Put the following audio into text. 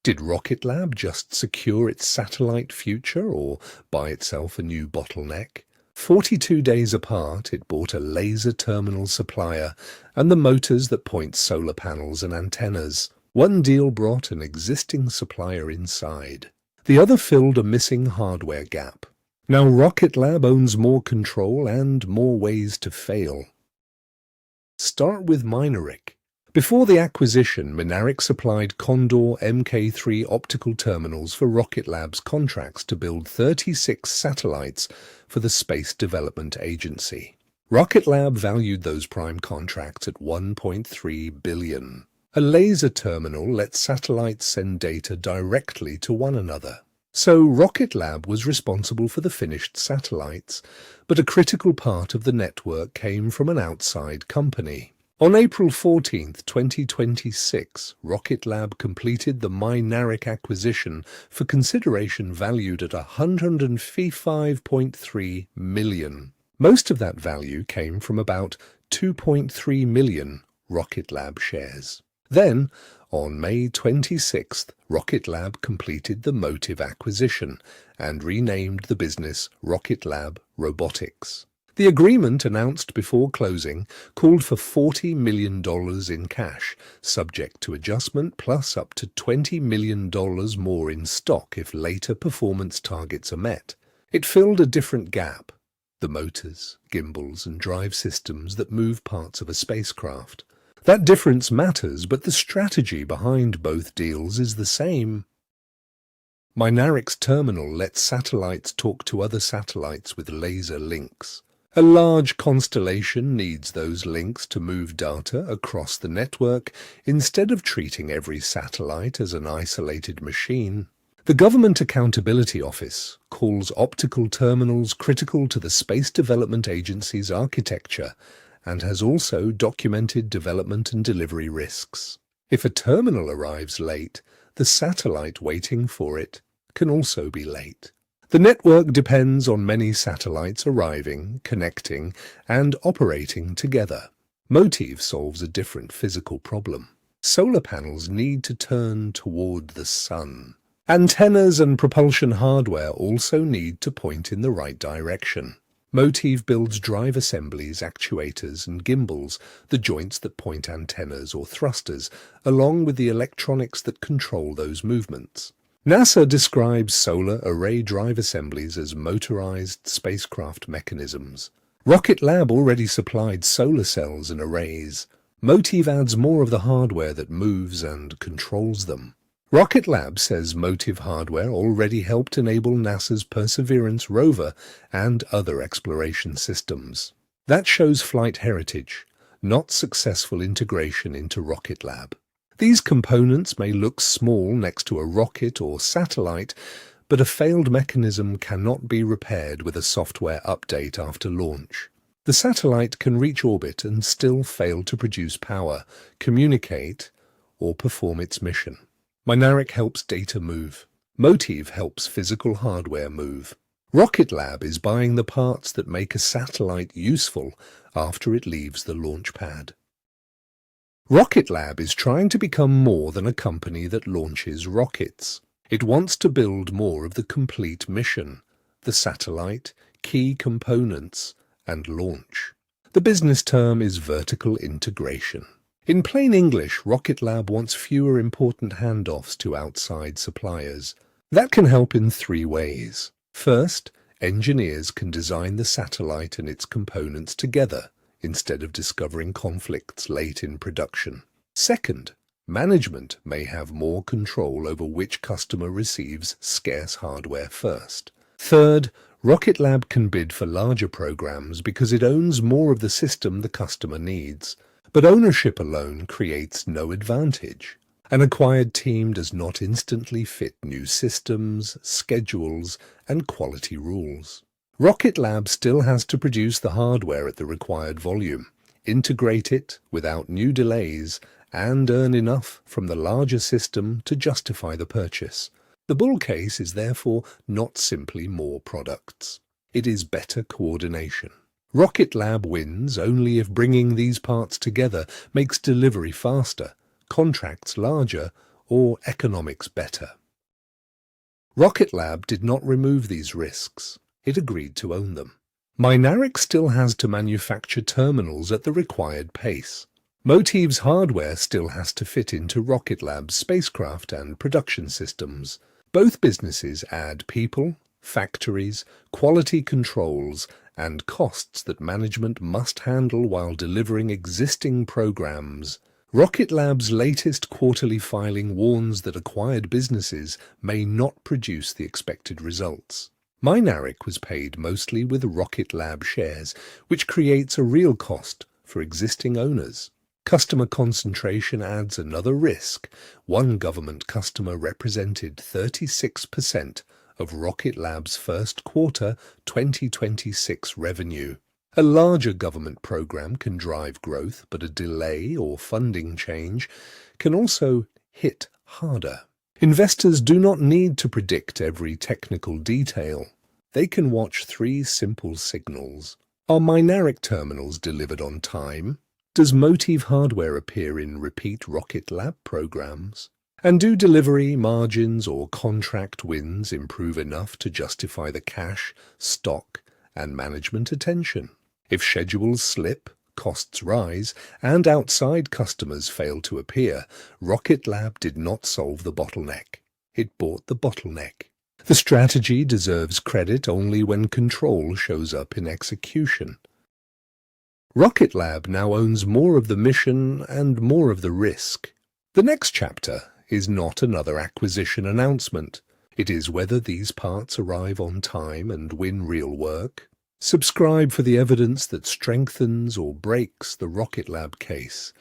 Did Rocket Lab just secure its satellite future or buy itself a new bottleneck? 42 days apart, it bought a laser terminal supplier and the motors that point solar panels and antennas. One deal brought an existing supplier inside. The other filled a missing hardware gap. Now Rocket Lab owns more control and more ways to fail. Start with Mynaric. Before the acquisition, Mynaric supplied Condor Mk3 optical terminals for Rocket Lab's contracts to build 36 satellites for the Space Development Agency. Rocket Lab valued those prime contracts at $1.3 billion. A laser terminal lets satellites send data directly to one another. So Rocket Lab was responsible for the finished satellites, but a critical part of the network came from an outside company. On April 14, 2026, Rocket Lab completed the Mynaric acquisition for consideration valued at $155.3 million. Most of that value came from about 2.3 million Rocket Lab shares. Then, on May 26th, Rocket Lab completed the Motiv acquisition and renamed the business Rocket Lab Robotics. The agreement announced before closing called for $40 million in cash, subject to adjustment, plus up to $20 million more in stock if later performance targets are met. It filled a different gap: the motors, gimbals, and drive systems that move parts of a spacecraft. That difference matters, but the strategy behind both deals is the same. Mynaric's terminal lets satellites talk to other satellites with laser links. A large constellation needs those links to move data across the network instead of treating every satellite as an isolated machine. The Government Accountability Office calls optical terminals critical to the Space Development Agency's architecture and has also documented development and delivery risks. If a terminal arrives late, the satellite waiting for it can also be late. The network depends on many satellites arriving, connecting, and operating together. Motiv solves a different physical problem. Solar panels need to turn toward the sun. Antennas and propulsion hardware also need to point in the right direction. Motiv builds drive assemblies, actuators, and gimbals, the joints that point antennas or thrusters, along with the electronics that control those movements. NASA describes solar array drive assemblies as motorized spacecraft mechanisms. Rocket Lab already supplied solar cells and arrays. Motiv adds more of the hardware that moves and controls them. Rocket Lab says Motiv hardware already helped enable NASA's Perseverance rover and other exploration systems. That shows flight heritage, not successful integration into Rocket Lab. These components may look small next to a rocket or satellite, but a failed mechanism cannot be repaired with a software update after launch. The satellite can reach orbit and still fail to produce power, communicate, or perform its mission. Mynaric helps data move. Motiv helps physical hardware move. Rocket Lab is buying the parts that make a satellite useful after it leaves the launch pad. Rocket Lab is trying to become more than a company that launches rockets. It wants to build more of the complete mission: the satellite, key components, and launch. The business term is vertical integration. In plain English, Rocket Lab wants fewer important handoffs to outside suppliers. That can help in 3 ways. First, engineers can design the satellite and its components together, instead of discovering conflicts late in production. Second, management may have more control over which customer receives scarce hardware first. Third, Rocket Lab can bid for larger programs because it owns more of the system the customer needs. But ownership alone creates no advantage. An acquired team does not instantly fit new systems, schedules, and quality rules. Rocket Lab still has to produce the hardware at the required volume, integrate it without new delays, and earn enough from the larger system to justify the purchase. The bull case is therefore not simply more products. It is better coordination. Rocket Lab wins only if bringing these parts together makes delivery faster, contracts larger, or economics better. Rocket Lab did not remove these risks. It agreed to own them. Mynaric still has to manufacture terminals at the required pace. Motiv's hardware still has to fit into Rocket Lab's spacecraft and production systems. Both businesses add people, factories, quality controls, and costs that management must handle while delivering existing programs. Rocket Lab's latest quarterly filing warns that acquired businesses may not produce the expected results. Mynaric was paid mostly with Rocket Lab shares, which creates a real cost for existing owners. Customer concentration adds another risk. One government customer represented 36% of Rocket Lab's first quarter 2026 revenue. A larger government program can drive growth, but a delay or funding change can also hit harder. Investors do not need to predict every technical detail. They can watch 3 simple signals. Are Mynaric terminals delivered on time? Does Motiv hardware appear in repeat Rocket Lab programs? And do delivery margins or contract wins improve enough to justify the cash, stock, and management attention? If schedules slip, costs rise, and outside customers fail to appear, Rocket Lab did not solve the bottleneck. It bought the bottleneck. The strategy deserves credit only when control shows up in execution. Rocket Lab now owns more of the mission and more of the risk. The next chapter is not another acquisition announcement. It is whether these parts arrive on time and win real work. Subscribe for the evidence that strengthens or breaks the Rocket Lab case.